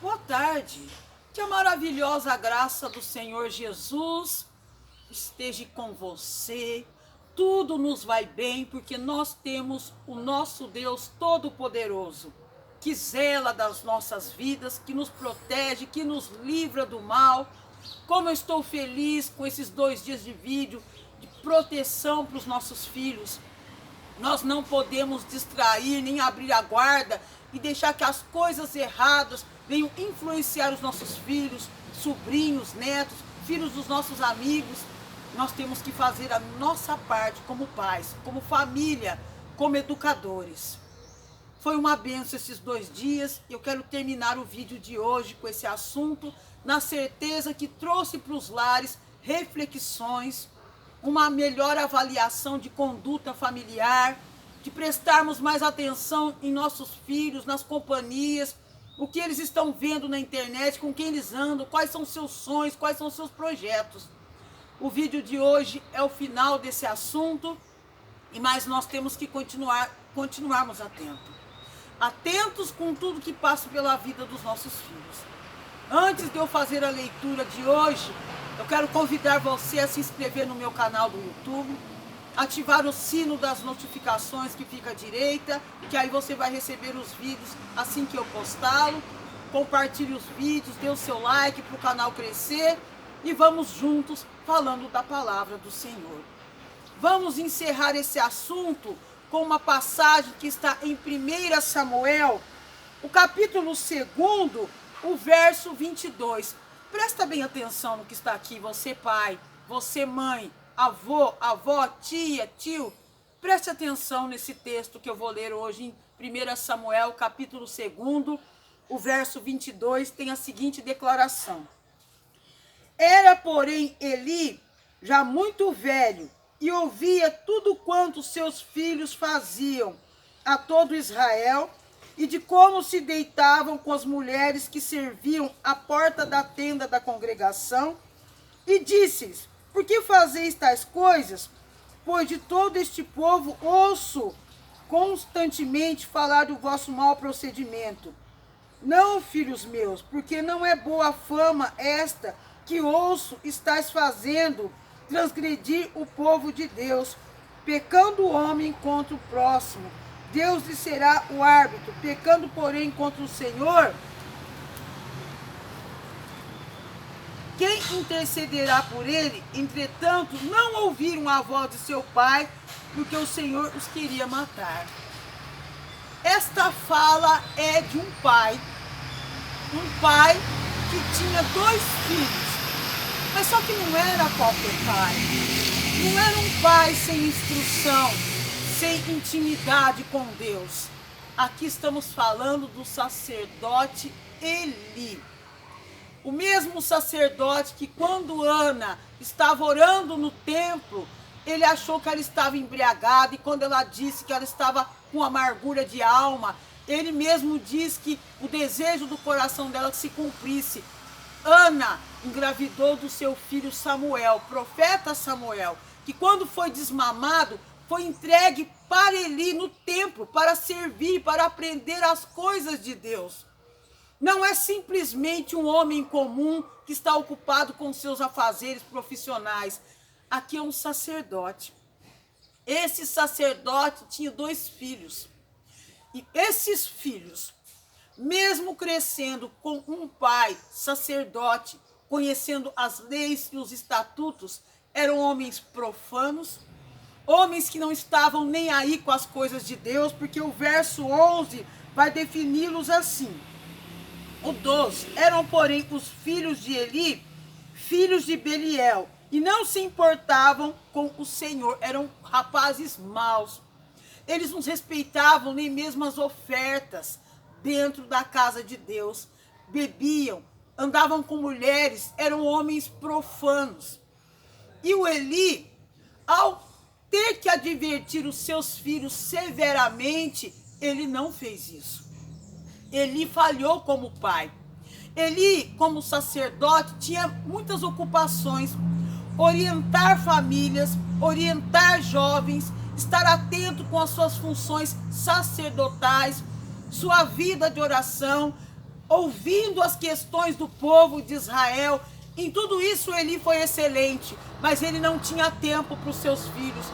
Boa tarde. Que a maravilhosa graça do Senhor Jesus esteja com você. Tudo nos vai bem porque nós temos o nosso Deus Todo-Poderoso, que zela das nossas vidas, que nos protege, que nos livra do mal. Como eu estou feliz com esses 2 dias de vídeo de proteção para os nossos filhos. Nós não podemos distrair, nem abrir a guarda e deixar que as coisas erradas venham influenciar os nossos filhos, sobrinhos, netos, filhos dos nossos amigos. Nós temos que fazer a nossa parte como pais, como família, como educadores. Foi uma bênção esses 2 dias. Eu quero terminar o vídeo de hoje com esse assunto, na certeza que trouxe para os lares reflexões, uma melhor avaliação de conduta familiar, de prestarmos mais atenção em nossos filhos, nas companhias, o que eles estão vendo na internet, com quem eles andam, quais são seus sonhos, quais são seus projetos. O vídeo de hoje é o final desse assunto, mas nós temos que continuarmos atentos com tudo que passa pela vida dos nossos filhos. Antes de eu fazer a leitura de hoje, eu quero convidar você a se inscrever no meu canal do YouTube, ativar o sino das notificações que fica à direita, que aí você vai receber os vídeos assim que eu postá-lo. Compartilhe os vídeos, dê o seu like para o canal crescer e vamos juntos falando da palavra do Senhor. Vamos encerrar esse assunto com uma passagem que está em 1 Samuel, o capítulo 2, o verso 22. Presta bem atenção no que está aqui, você pai, você mãe, avô, avó, tia, tio. Preste atenção nesse texto que eu vou ler hoje em 1 Samuel, capítulo 2, o verso 22, tem a seguinte declaração. Era, porém, Eli já muito velho e ouvia tudo quanto seus filhos faziam a todo Israel, e de como se deitavam com as mulheres que serviam à porta da tenda da congregação, e disse-lhes, por que fazeis tais coisas? Pois de todo este povo ouço constantemente falar do vosso mau procedimento. Não, filhos meus, porque não é boa fama esta que ouço estáis fazendo transgredir o povo de Deus, pecando o homem contra o próximo. Deus lhe será o árbitro, pecando, porém, contra o Senhor, quem intercederá por ele? Entretanto, não ouviram a voz de seu pai, porque o Senhor os queria matar. Esta fala é de um pai que tinha 2 filhos, mas só que não era qualquer pai, não era um pai sem instrução, sem intimidade com Deus. Aqui estamos falando do sacerdote Eli. O mesmo sacerdote que quando Ana estava orando no templo, ele achou que ela estava embriagada, e quando ela disse que ela estava com amargura de alma, ele mesmo diz que o desejo do coração dela se cumprisse. Ana engravidou do seu filho Samuel, profeta Samuel, que quando foi desmamado, foi entregue para Eli no templo, para servir, para aprender as coisas de Deus. Não é simplesmente um homem comum que está ocupado com seus afazeres profissionais. Aqui é um sacerdote. Esse sacerdote tinha 2 filhos. E esses filhos, mesmo crescendo com um pai sacerdote, conhecendo as leis e os estatutos, eram homens profanos, homens que não estavam nem aí com as coisas de Deus, porque o verso 11 vai defini-los assim. O 12, eram, porém, os filhos de Eli, filhos de Beliel, e não se importavam com o Senhor, eram rapazes maus. Eles não respeitavam nem mesmo as ofertas dentro da casa de Deus, bebiam, andavam com mulheres, eram homens profanos. E o Eli, ao ter que advertir os seus filhos severamente, ele não fez isso. Eli falhou como pai. Eli, como sacerdote, tinha muitas ocupações: orientar famílias, orientar jovens, estar atento com as suas funções sacerdotais, sua vida de oração, ouvindo as questões do povo de Israel. Em tudo isso Eli foi excelente, mas ele não tinha tempo para os seus filhos.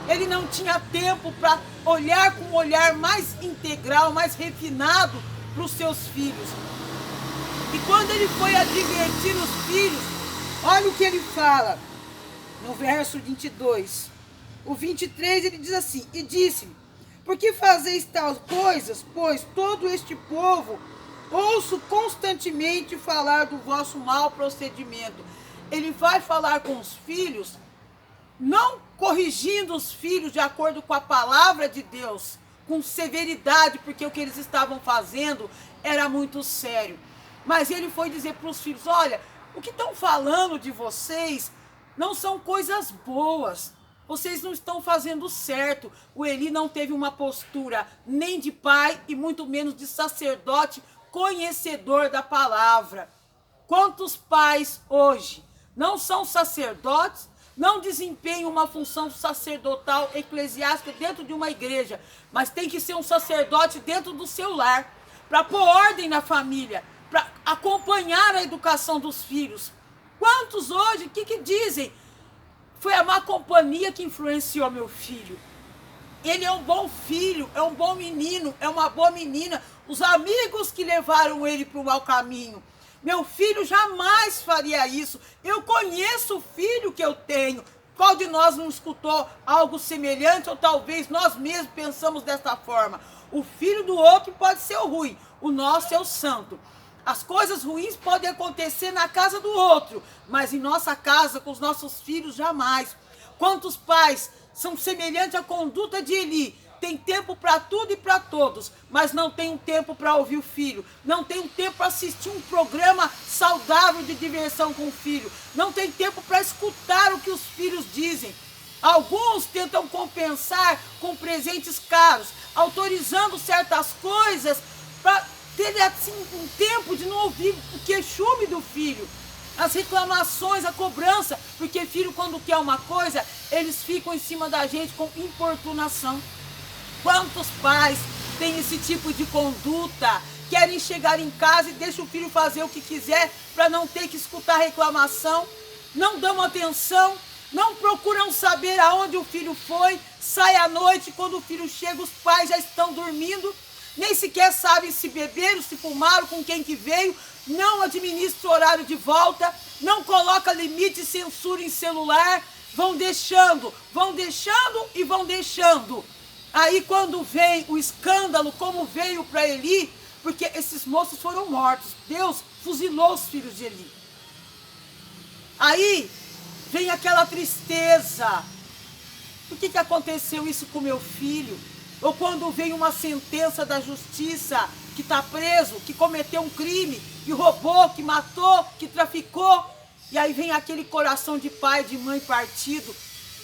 Ele não tinha tempo para olhar com um olhar mais integral, mais refinado para os seus filhos. E quando ele foi advertir os filhos, olha o que ele fala no verso 22. O 23 ele diz assim: e disse-lhe: por que fazeis tais coisas? Pois todo este povo ouço constantemente falar do vosso mau procedimento. Ele vai falar com os filhos, não corrigindo os filhos de acordo com a palavra de Deus, com severidade, porque o que eles estavam fazendo era muito sério. Mas ele foi dizer para os filhos: olha, o que estão falando de vocês não são coisas boas. Vocês não estão fazendo certo. O Eli não teve uma postura nem de pai e muito menos de sacerdote conhecedor da palavra. Quantos pais hoje não são sacerdotes, não desempenham uma função sacerdotal eclesiástica dentro de uma igreja, mas tem que ser um sacerdote dentro do seu lar, para pôr ordem na família, para acompanhar a educação dos filhos. Quantos hoje, o que dizem? Foi a má companhia que influenciou meu filho. Ele é um bom filho, é um bom menino, é uma boa menina. Os amigos que levaram ele para o mau caminho. Meu filho jamais faria isso. Eu conheço o filho que eu tenho. Qual de nós não escutou algo semelhante? Ou talvez nós mesmos pensamos dessa forma. O filho do outro pode ser o ruim, o nosso é o santo. As coisas ruins podem acontecer na casa do outro, mas em nossa casa, com os nossos filhos, jamais. Quantos pais são semelhantes à conduta de Eli? Tem tempo para tudo e para todos, mas não tem um tempo para ouvir o filho. Não tem um tempo para assistir um programa saudável de diversão com o filho. Não tem tempo para escutar o que os filhos dizem. Alguns tentam compensar com presentes caros, autorizando certas coisas para ter assim um tempo de não ouvir o queixume do filho, as reclamações, a cobrança, porque filho quando quer uma coisa, eles ficam em cima da gente com importunação. Quantos pais têm esse tipo de conduta? Querem chegar em casa e deixam o filho fazer o que quiser para não ter que escutar reclamação, não dão atenção, não procuram saber aonde o filho foi, sai à noite, quando o filho chega os pais já estão dormindo, nem sequer sabem se beberam, se fumaram, com quem que veio, não administra o horário de volta, não coloca limite e censura em celular, vão deixando e vão deixando. Aí quando vem o escândalo, como veio para Eli, porque esses moços foram mortos, Deus fuzilou os filhos de Eli. Aí vem aquela tristeza, por que aconteceu isso com meu filho? Ou quando vem uma sentença da justiça, que está preso, que cometeu um crime, que roubou, que matou, que traficou. E aí vem aquele coração de pai, de mãe partido.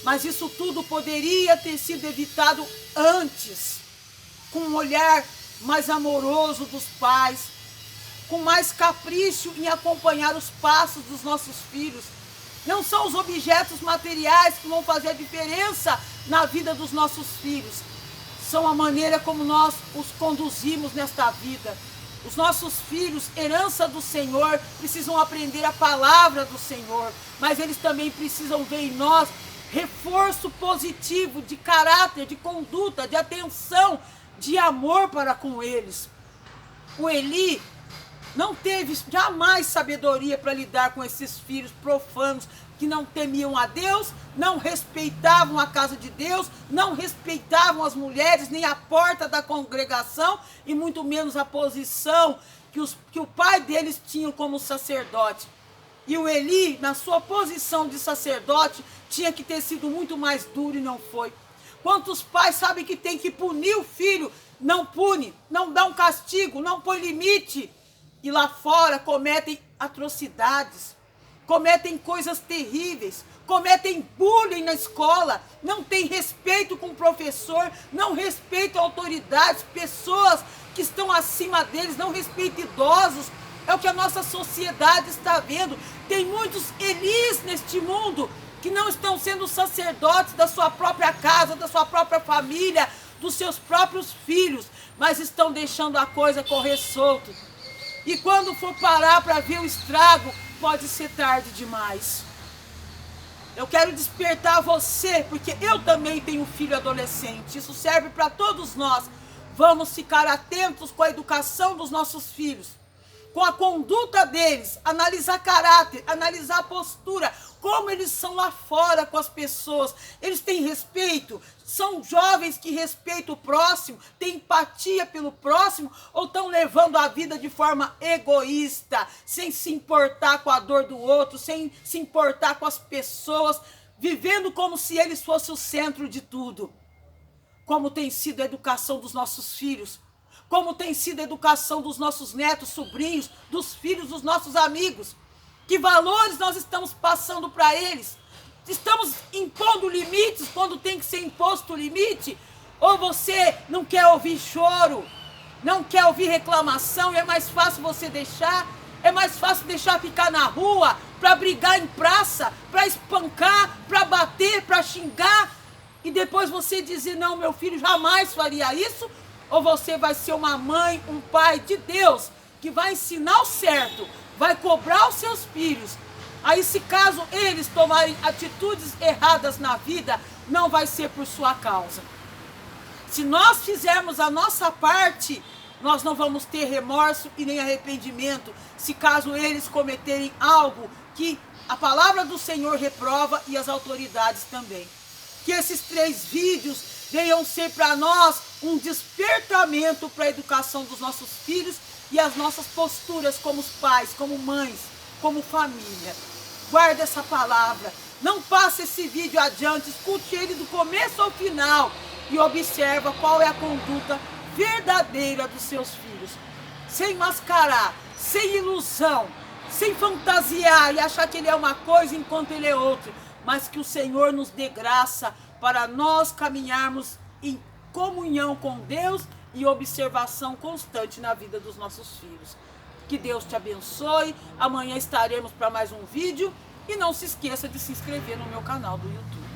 Mas isso tudo poderia ter sido evitado antes, com um olhar mais amoroso dos pais, com mais capricho em acompanhar os passos dos nossos filhos. Não são os objetos materiais que vão fazer a diferença na vida dos nossos filhos. São a maneira como nós os conduzimos nesta vida. Os nossos filhos, herança do Senhor, precisam aprender a palavra do Senhor, mas eles também precisam ver em nós reforço positivo de caráter, de conduta, de atenção, de amor para com eles. O Eli não teve jamais sabedoria para lidar com esses filhos profanos que não temiam a Deus, não respeitavam a casa de Deus, não respeitavam as mulheres, nem a porta da congregação, e muito menos a posição que o pai deles tinha como sacerdote. E o Eli, na sua posição de sacerdote, tinha que ter sido muito mais duro e não foi. Quantos pais sabem que tem que punir o filho, não pune, não dá um castigo, não põe limite, e lá fora cometem atrocidades, cometem coisas terríveis, cometem bullying na escola, não tem respeito com o professor, não respeitam autoridades, pessoas que estão acima deles, não respeitam idosos. É o que a nossa sociedade está vendo. Tem muitos Elis neste mundo que não estão sendo sacerdotes da sua própria casa, da sua própria família, dos seus próprios filhos, mas estão deixando a coisa correr solto. E quando for parar para ver o estrago, pode ser tarde demais. Eu quero despertar você, porque eu também tenho um filho adolescente. Isso serve para todos nós. Vamos ficar atentos com a educação dos nossos filhos, com a conduta deles, analisar caráter, analisar postura, como eles são lá fora com as pessoas. Eles têm respeito? São jovens que respeitam o próximo, têm empatia pelo próximo, ou estão levando a vida de forma egoísta, sem se importar com a dor do outro, sem se importar com as pessoas, vivendo como se eles fossem o centro de tudo? Como tem sido a educação dos nossos filhos? Como tem sido a educação dos nossos netos, sobrinhos, dos filhos dos nossos amigos? Que valores nós estamos passando para eles? Estamos impondo limites quando tem que ser imposto o limite? Ou você não quer ouvir choro, não quer ouvir reclamação e é mais fácil você deixar? É mais fácil deixar ficar na rua, para brigar em praça, para espancar, para bater, para xingar, e depois você dizer, não, meu filho jamais faria isso? Ou você vai ser uma mãe, um pai de Deus, que vai ensinar o certo, vai cobrar os seus filhos. Aí, se caso eles tomarem atitudes erradas na vida, não vai ser por sua causa. Se nós fizermos a nossa parte, nós não vamos ter remorso e nem arrependimento, se caso eles cometerem algo que a palavra do Senhor reprova e as autoridades também. Que esses 3 vídeos venham ser para nós um despertamento para a educação dos nossos filhos e as nossas posturas como pais, como mães, como família. Guarda essa palavra, não passe esse vídeo adiante, escute ele do começo ao final e observa qual é a conduta verdadeira dos seus filhos. Sem mascarar, sem ilusão, sem fantasiar e achar que ele é uma coisa enquanto ele é outra, mas que o Senhor nos dê graça para nós caminharmos em comunhão com Deus e observação constante na vida dos nossos filhos. Que Deus te abençoe. Amanhã estaremos para mais um vídeo. E não se esqueça de se inscrever no meu canal do YouTube.